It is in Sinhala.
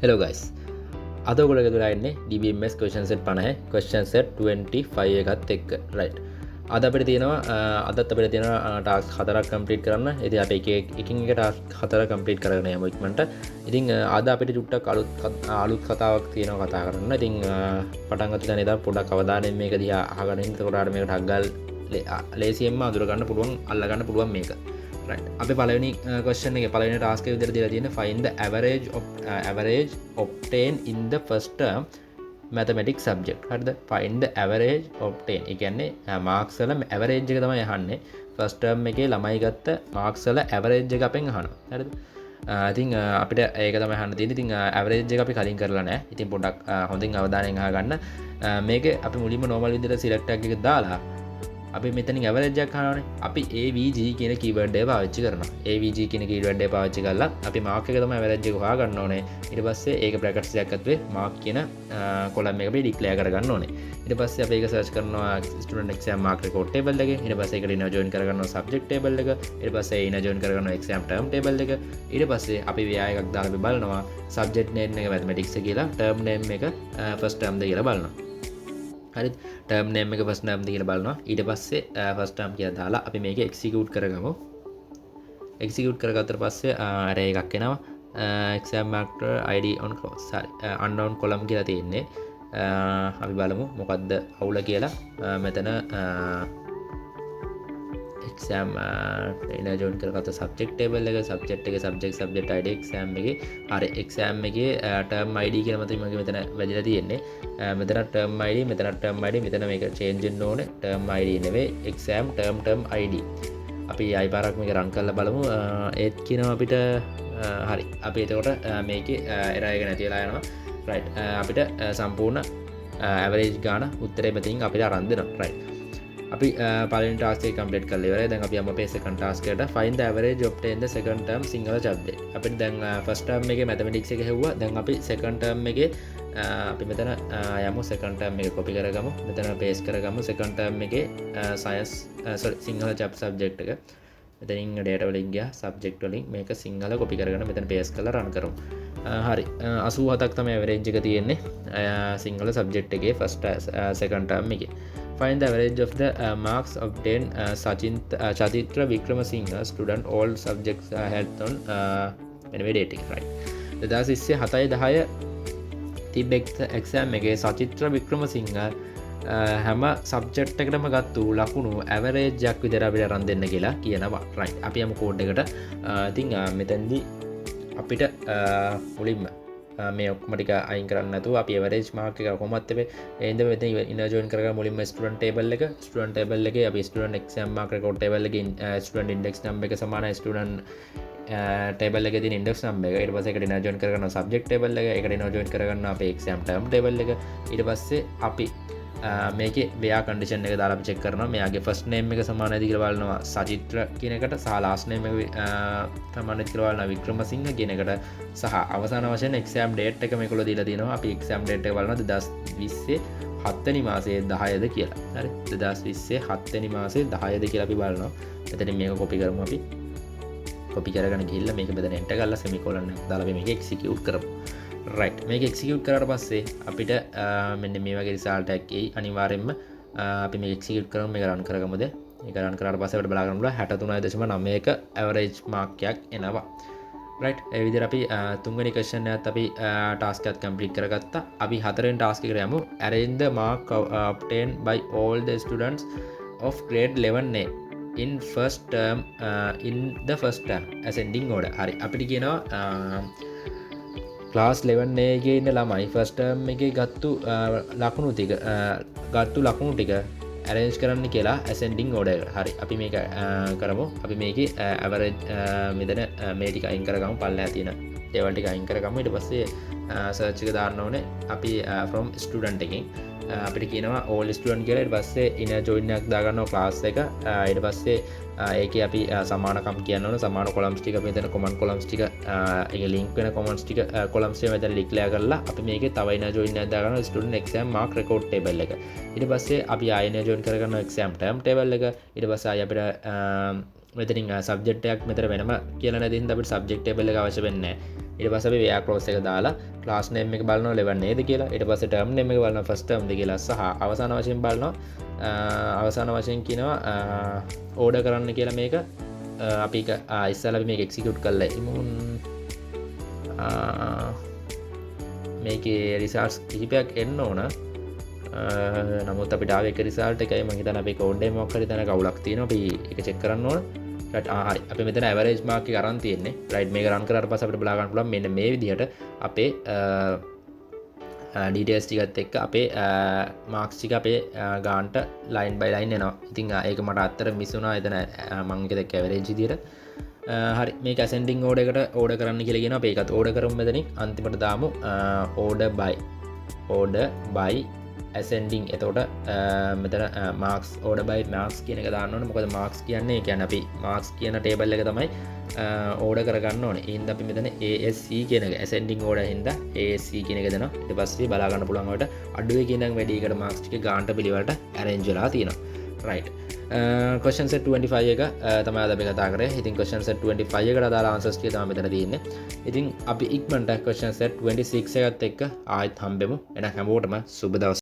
Hello guys. අද ඔයගොල්ලෝ ගෙදර ඉන්නේ DBMS question set 50 question set 25 එකත් එක්ක right. අද අපිට තියෙනවා අදත් අපිට තියෙනවා ටාස්ක් හතරක් කම්ප්ලීට් කරන්න. ඉතින් අපි එකින් එක ටාස්ක් හතර කම්ප්ලීට් කරගෙන යමු ඉක්මනට. ඉතින් අද අපිට චුට්ටක් අලුත් කතාවක් තියෙනවා කතා කරන්න. ඉතින් පටන් ගන්න ඉතින් ඉතින් පොඩ්ඩක් අවධානයෙන් මේක දිහා අහගෙන ඉන්න. එතකොට ආර මේක ටක් ගාල් ලේසියෙන්ම අඳුර ගන්න පුළුවන්, අල්ල ගන්න පුළුවන් මේක. Right. අපි පළවෙනි question එකේ පළවෙනි task එක විදිහට දීලා තියෙන්නේ find the average obtained in the first term mathematics subject. හරිද? Find the average obtained. ඒ කියන්නේ marks වල average එක තමයි අහන්නේ. first term එකේ ළමයි ගත්ත marks වල average එක අපෙන් අහනවා. හරිද? ඉතින් අපිට ඒක තමයි අහන්න තියෙන්නේ. ඉතින් average එක අපි කලින් කරලා නැහැ. ඉතින් පොඩ්ඩක් හොඳින් අවධානයෙන් අහගන්න. මේක අපි මුලින්ම normal විදිහට select tag එක දාලා අපි මෙතනින් average එකක් අහනවානේ. අපි AVG කියන keyword එක පාවිච්චි කරනවා. AVG කියන keyword එක පාවිච්චි කරලා අපි mark එක තමයි average එක හොයා ගන්න ඕනේ. ඊට පස්සේ ඒක brackets එකක් ඇතුලේ mark කියන column එක අපි declare කරගන්න ඕනේ. ඊට පස්සේ අපි ඒක search කරනවා student exam mark record table එකේ. ඊට පස්සේ ඒකට inner join කරගන්නවා subject table එක. ඊට පස්සේ inner join කරගන්නවා exam term table එක. ඊට පස්සේ අපි ව්‍යාය එකක් දාලා අපි බලනවා subject name එක mathematics කියලා, term name එක first term ද කියලා බලනවා. හරි term name එක first term ද කියලා බලනවා. ඊට පස්සේ first term කියලා දාලා අපි මේක execute කරගමු. execute කරගත්තට පස්සේ array එකක් එනවා. exam marker id on cross unknown column කියලා තියෙන්නේ. අපි බලමු මොකද්ද අවුල කියලා. මෙතන exam inner join කරගත්ත subject table එක, subject එකේ subject id exam එකේ හරි exam එකේ term id කියලා මත මෙතන වැදිලා තියෙන්නේ. මෙතන term id මෙතන term id මෙතන මේක change වෙන්න ඕනේ. term id නෙවෙයි exam term id. අපි ආයි පාරක් මේක run කරලා බලමු. ඒත් කියනවා අපිට හරි. අපි එතකොට මේකේ error එක නැති වෙලා යනවා. right. අපිට සම්පූර්ණ average ගාන උත්තරේ මෙතනින් අපිට අරන් දෙනවා. right. අපි පළවෙනි task එක complete කරලා ඉවරයි. දැන් අපි යමු අපේ second task එකට. find the average obtained the second term Sinhala subject. අපිට දැන් first term එකේ mathematics එක හෙව්වා. දැන් අපි second term එකේ අපි මෙතන යමු second term එක copy කරගමු. මෙතන paste කරගමු second term එකේ science සිංහල subject එක. මෙතනින් data වලින් ගියා subject වලින් මේක සිංහල copy කරගෙන මෙතන paste කරලා run කරමු. හරි 87ක් තමයි average එක තියෙන්නේ සිංහල subject එකේ first second term එකේ. Find the average of the marks obtained Chachitra Wickramasinghe student all subjects held on anyway dating right. 2027 10 තිබ්බ exam එකේ සචිත්‍ර වික්‍රමසිංහ හැම සබ්ජෙක්ට් එකකටම ගත්තු ලකුණු average එකක් විතර අපිට අරන් දෙන්න කියලා කියනවා. right. අපි යමු කෝඩ් එකට. ඉතින් මෙතනදී අපිට මුලින්ම මේ ඔක්කොම ටික අයින් කරන්න නැතුව අපි average mark එක කොහොමද තෙපේ එඳ මෙතන inner join කරගන්න මුලින්ම student table එකේ අපි student exam mark record table එකේ student index number එක සමානයි student table එකේ තියෙන index number එක. ඊට පස්සේ ඒකට inner join කරගන්න subject table එක. ඒකට inner join කරගන්න අපේ exam term table එක. ඊට පස්සේ අපි මේකේ where condition එක දාලා අපි check කරනවා මෙයාගේ first name එක සමානයිද කියලා බලනවා සචිත්‍ර කියන එකට සහ last name එක සමානයිද කියලා බලනවා වික්‍රමසිංහ කියන එකට සහ අවසාන වශයෙන් exam date එක මේකවල දීලා තියෙනවා. අපි exam date එක බලනවා 2020 7 වෙනි මාසයේ 10ද කියලා. හරි 2020 7 වෙනි මාසයේ 10ද කියලා අපි බලනවා. එතනින් මේක copy කරමු අපි. copy කරගෙන ගිහිල්ලා මේක මෙතන enter කරලා semicolon එක දාලා අපි මේක execute කරමු. right. මේක execute කරාට පස්සේ අපිට මෙන්න මේ වගේ result එකක් එයි. අනිවාර්යෙන්ම අපි මේක execute කරමු. මේක run කරගමුද? මේක run කරාට පස්සේ අපිට බලා ගන්න පුළුවන් 63.91 average mark එකක් එනවා. right. ඒ විදිහට අපි තුන්වෙනි question එකත් අපි task එකත් complete කරගත්තා. අපි හතරවෙනි task එකට යමු. arrange the mark obtained by all the students of grade 11A in the first term ascending order. හරි. අපිට කියනවා ක්ලාස් 11 එකේ ඉන්න ළමයි ෆස්ට් ටර්ම් එකේ ගත්තු ලකුණු ටික arrange කරන්න කියලා ascending order එකට. හරි. අපි මේක කරමු. අපි මේකේ average මෙතන මේ ටික අයින් කරගමු. පල්ලෙහා තියෙන ඒවා ටික අයින් කරගමු. ඊට පස්සේ search එක දාන්න ඕනේ. අපි from student එකෙන් අපිට කියනවා all student කියලා. ඊට පස්සේ inner join එකක් දාගන්නවා class එක. ඊට පස්සේ ඒකේ අපි සමානකම් කියන්න ඕන. සමාන columns ටික අපි මෙතන common columns ටික ඒකේ link වෙන columns ටික columns ටික මෙතන declare කරලා අපි මේකේ තව inner join එකක් දාගන්නවා student exam mark record table එක. ඊට පස්සේ අපි ආයෙ inner join කරගන්නවා exam term table එක. ඊට පස්සේ ආයෙ අපිට මෙතනින් subject එකක් මෙතන වෙනම කියලා නැති හින්දා අපිට subject table එක අවශ්‍ය වෙන්නේ නැහැ. ඊට පස්සේ අපි where clause එක දාලා class name එක බලනවා level නේද කියලා. ඊට පස්සේ term name එක බලනවා first term ද කියලා සහ අවසාන වශයෙන් බලනවා අවසාන වශයෙන් කියනවා order කරන්න කියලා මේක අපි ඉස්සෙල්ලා අපි මේක execute කරලා ඉමු. මේකේ results කිහිපයක් එන්න ඕන. නමුත් අපිට ආව එක රිසල්ට් එකයි මම හිතන්නේ අපේ කෝඩ් එකේ මොකක් හරි තැනක අවුලක් තියෙනවා. අපි ඒක චෙක් කරන්න ඕන. රයිට් හරි. අපි මෙතන ඇවරේජ් මාක් එක අරන් තියෙන්නේ. රයිට් මේක රන් කරාට පස්සේ අපිට බලා ගන්න පුළුවන් මෙන්න මේ විදිහට අපේ details ටිකත් එක්ක අපේ මාක්ස් ටික අපේ ගානට line by line එනවා. ඉතින් ඒක මට අත්තර මිස් වුණා. එතන මම ඒක දැක්ක ඇවරේජ් විදිහට. හරි මේක ascending order එකට order කරන්න කියලා කියනවා. අපි ඒකත් order කරමු මෙතනින්. අන්තිමට දාමු order by ascending. එතකොට මෙතන marks order by marks කියන එක දාන්න ඕනේ. මොකද marks කියන්නේ ඒ කියන්නේ අපි marks කියන table එක තමයි order කරගන්න ඕනේ. ඒ හින්දා අපි මෙතන ASC කියන එක ascending order හින්දා ASC කියන එක දෙනවා. ඊට පස්සේ බලා ගන්න පුළුවන් ඔයාලට අඩුවේ කියනනම් වැඩි එකට marks ටික ගානට පිළිවෙලට arrange වෙලා තියෙනවා. right question set 25 එක තමයි අද අපි කතා කරේ. ඉතින් question set 25 එකට අදාළ answers ටික තමයි මෙතන තියෙන්නේ. ඉතින් අපි ඉක්මනට question set 26 එකත් එක්ක ආයෙත් හම්බෙමු. එහෙනම් හැමෝටම සුබ දවසක්.